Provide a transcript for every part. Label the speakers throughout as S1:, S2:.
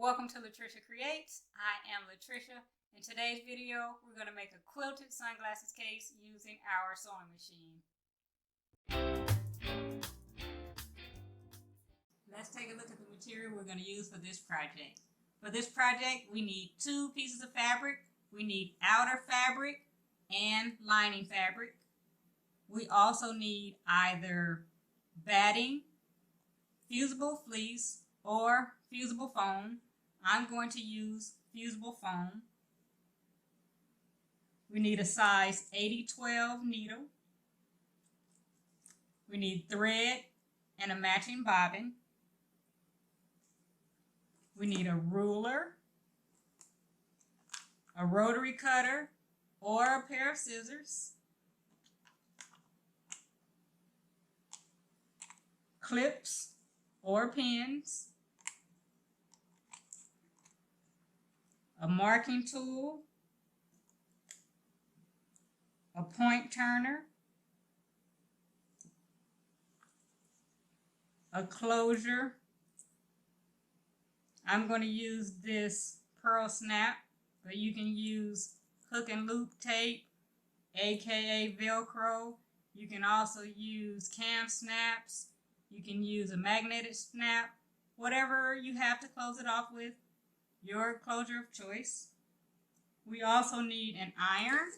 S1: Welcome to Latricia Creates. I am Latricia. In today's video, we're going to make a quilted sunglasses case using our sewing machine. Let's take a look at the material we're going to use for this project. For this project, we need 2 pieces of fabric. We need outer fabric and lining fabric. We also need either batting, fusible fleece, or fusible foam. I'm going to use fusible foam. We need a size 80-12 needle. We need thread and a matching bobbin. We need a ruler, a rotary cutter, or a pair of scissors, clips or pins, a marking tool, a point turner, a closure. I'm going to use this pearl snap, but you can use hook and loop tape, aka Velcro. You can also use cam snaps. You can use a magnetic snap, whatever you have to close it off with, your closure of choice. We also need an iron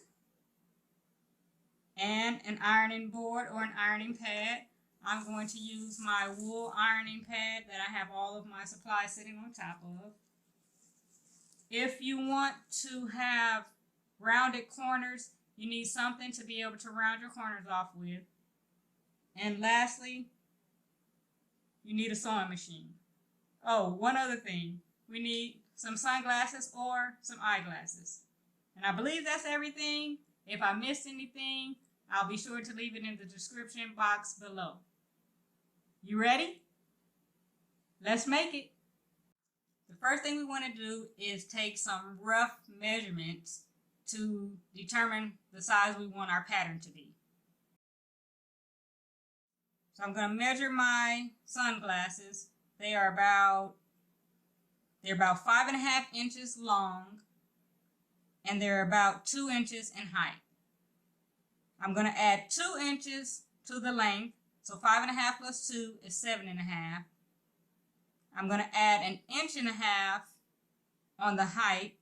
S1: and an ironing board or an ironing pad. I'm going to use my wool ironing pad that I have all of my supplies sitting on top of. If you want to have rounded corners, you need something to be able to round your corners off with. And lastly, you need a sewing machine. Oh, one other thing. We need some sunglasses or some eyeglasses. And I believe that's everything. If I missed anything, I'll be sure to leave it in the description box below. You ready? Let's make it. The first thing we want to do is take some rough measurements to determine the size we want our pattern to be. So I'm going to measure my sunglasses. They're about 5.5 inches long, and they're about 2 inches in height. I'm going to add 2 inches to the length, so 5.5 plus 2 is 7.5. I'm going to add 1.5 inches on the height,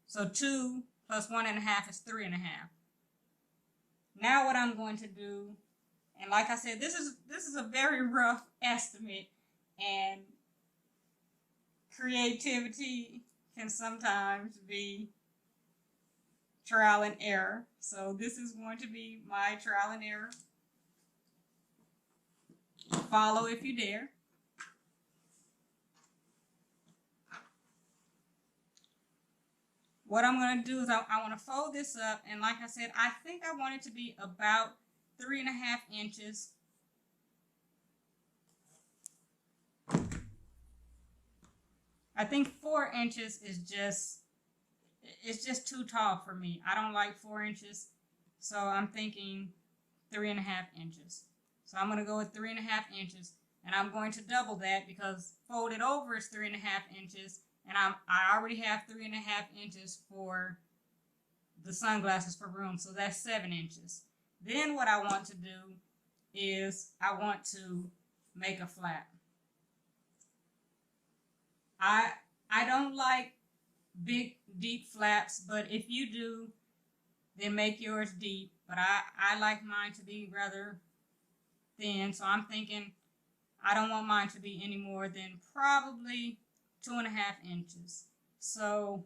S1: so 2 plus 1.5 is 3.5. Now what I'm going to do, and like I said, this is a very rough estimate, and creativity can sometimes be trial and error. So this is going to be my trial and error. Follow if you dare. What I'm going to do is I want to fold this up, and like I said, I think I want it to be about 3.5 inches. I think 4 inches is just too tall for me. I don't like 4 inches, so I'm thinking 3.5 inches. So I'm going to go with 3.5 inches, and I'm going to double that because folded over is 3.5 inches, and I already have 3.5 inches for the sunglasses for room, so that's 7 inches. Then what I want to do is I want to make a flap. I don't like big, deep flaps, but if you do, then make yours deep. But I like mine to be rather thin, so I'm thinking I don't want mine to be any more than probably 2.5 inches. So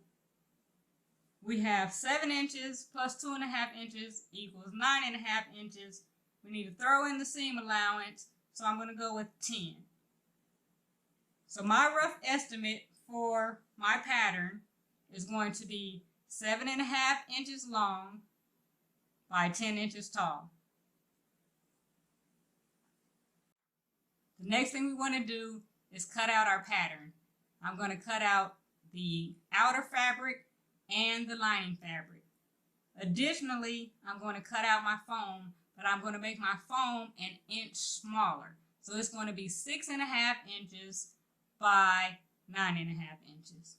S1: we have 7 inches plus 2.5 inches equals 9.5 inches. We need to throw in the seam allowance, so I'm going to go with 10. So my rough estimate for my pattern is going to be 7.5 inches long by 10 inches tall. The next thing we want to do is cut out our pattern. I'm going to cut out the outer fabric and the lining fabric. Additionally, I'm going to cut out my foam, but I'm going to make my foam 1 inch smaller. So it's going to be 6.5 inches by 9.5 inches.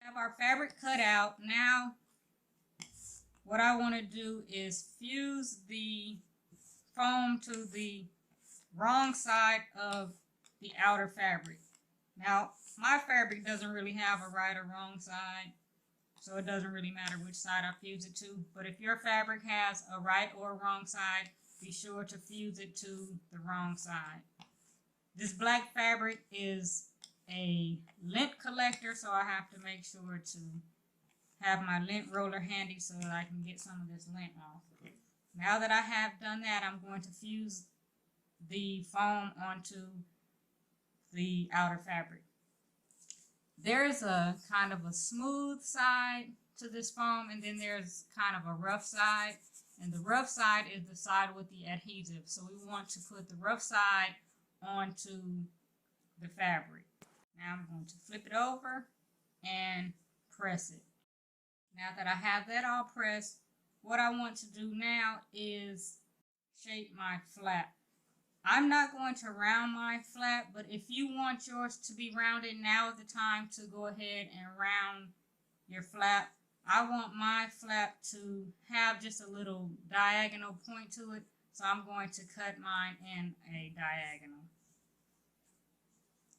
S1: Have our fabric cut out. Now what I want to do is fuse the foam to the wrong side of the outer fabric. Now my fabric doesn't really have a right or wrong side, so it doesn't really matter which side I fuse it to. But if your fabric has a right or wrong side, be sure to fuse it to the wrong side. This black fabric is a lint collector, so I have to make sure to have my lint roller handy so that I can get some of this lint off. Now that I have done that, I'm going to fuse the foam onto the outer fabric. There's a kind of a smooth side to this foam, and then there's kind of a rough side, and the rough side is the side with the adhesive. So we want to put the rough side onto the fabric. Now I'm going to flip it over and press it. Now that I have that all pressed, what I want to do now is shape my flap. I'm not going to round my flap, but if you want yours to be rounded, now is the time to go ahead and round your flap. I want my flap to have just a little diagonal point to it, so I'm going to cut mine in a diagonal.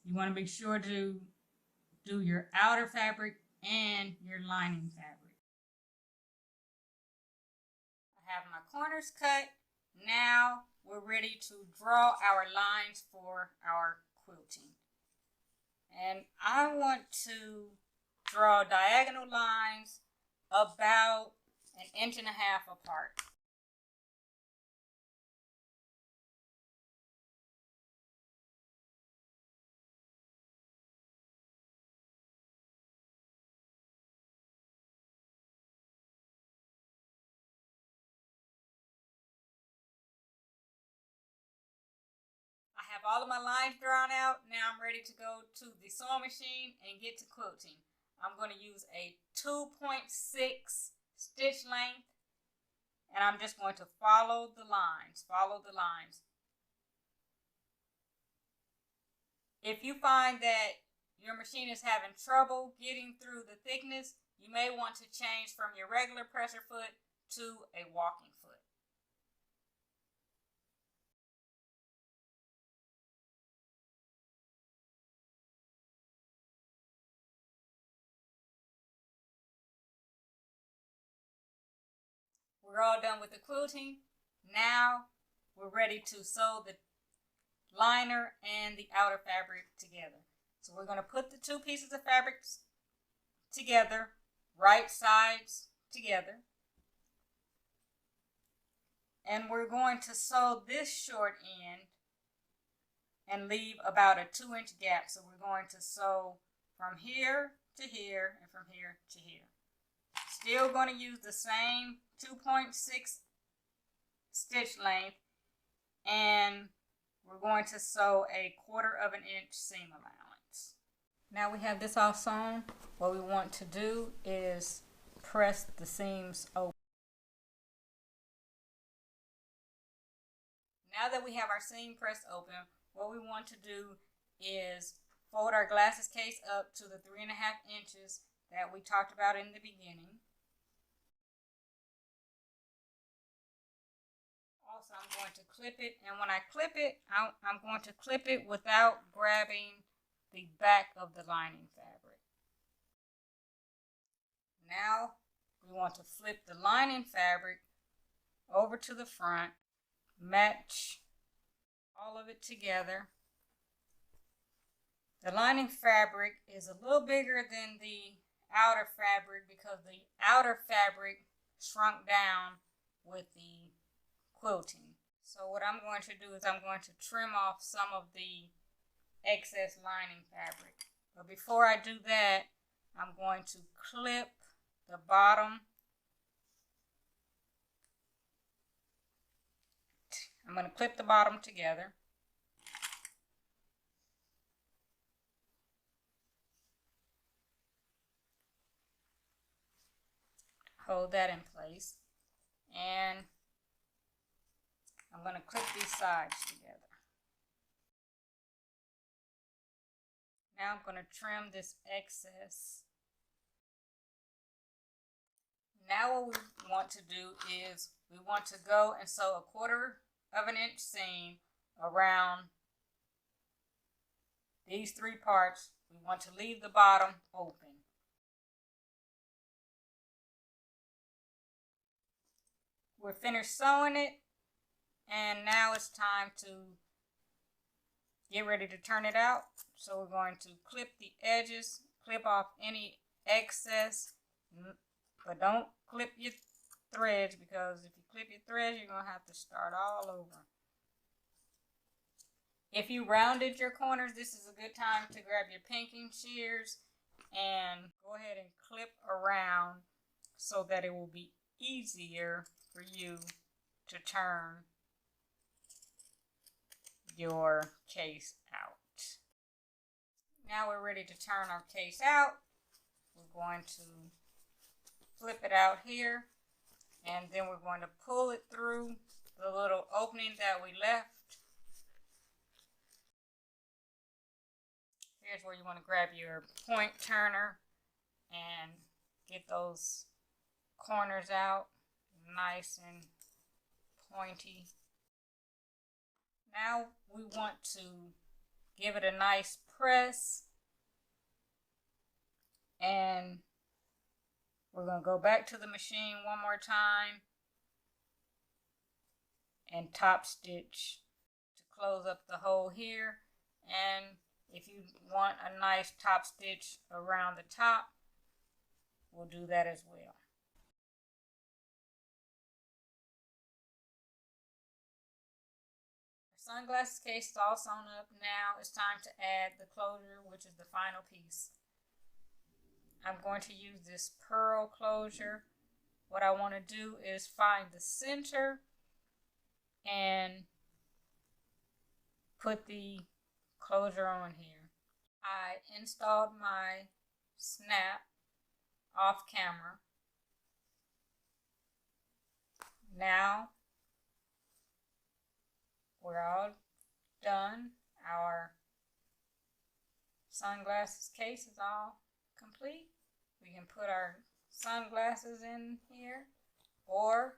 S1: You want to be sure to do your outer fabric and your lining fabric. I have my corners cut. Now we're ready to draw our lines for our quilting. And I want to draw diagonal lines about 1.5 inches apart. I have all of my lines drawn out. Now I'm ready to go to the sewing machine and get to quilting. I'm going to use a 2.6 stitch length, and I'm just going to follow the lines. If you find that your machine is having trouble getting through the thickness, you may want to change from your regular presser foot to a walking foot. We're all done with the quilting. Now we're ready to sew the liner and the outer fabric together. So we're going to put the two pieces of fabric together, right sides together. And we're going to sew this short end and leave about a 2-inch gap. So we're going to sew from here to here and from here to here. Still going to use the same 2.6 stitch length, and we're going to sew a 1/4 inch seam allowance. Now we have this all sewn. What we want to do is press the seams open. Now that we have our seam pressed open, what we want to do is fold our glasses case up to the 3.5 inches that we talked about in the beginning. Also, I'm going to clip it, and when I clip it, I'm going to clip it without grabbing the back of the lining fabric. Now we want to flip the lining fabric over to the front, match all of it together. The lining fabric is a little bigger than the outer fabric because the outer fabric shrunk down with the quilting. So what I'm going to do is I'm going to trim off some of the excess lining fabric. But before I do that, I'm going to clip the bottom. I'm going to clip the bottom together. hold that in place. And I'm going to clip these sides together. Now I'm going to trim this excess. Now what we want to do is we want to go and sew a 1/4 of an inch seam around these 3 parts. We want to leave the bottom open. We're finished sewing it, and now it's time to get ready to turn it out. So we're going to clip the edges, clip off any excess, but don't clip your threads, because if you clip your threads, you're going to have to start all over. If you rounded your corners, this is a good time to grab your pinking shears and go ahead and clip around so that it will be easier for you to turn your case out. Now we're ready to turn our case out. We're going to flip it out here, and then we're going to pull it through the little opening that we left. Here's where you want to grab your point turner and get those corners out nice and pointy. Now we want to give it a nice press, and we're going to go back to the machine one more time and top stitch to close up the hole here. And if you want a nice top stitch around the top, we'll do that as well. Our sunglasses case is all sewn up. Now it's time to add the closure, which is the final piece. I'm going to use this pearl closure. What I want to do is find the center and put the closure on here. I installed my snap off camera. Now we're all done. Our sunglasses case is all complete. We can put our sunglasses in here or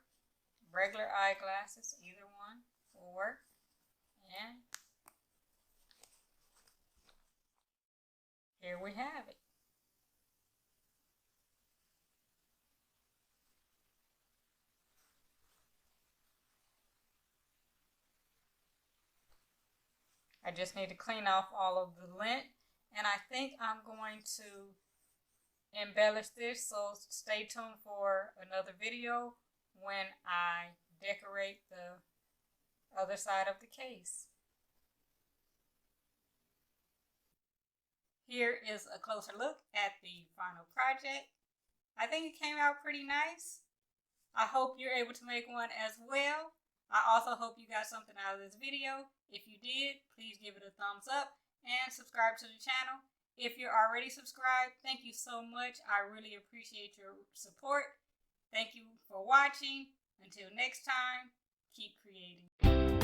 S1: regular eyeglasses, either one will work. And here we have it. I just need to clean off all of the lint, and I think I'm going to embellish this, so stay tuned for another video when I decorate the other side of the case. Here is a closer look at the final project. I think it came out pretty nice. I hope you're able to make one as well. I also hope you got something out of this video. If you did, please give it a thumbs up and subscribe to the channel. If you're already subscribed, thank you so much. I really appreciate your support. Thank you for watching. Until next time, keep creating.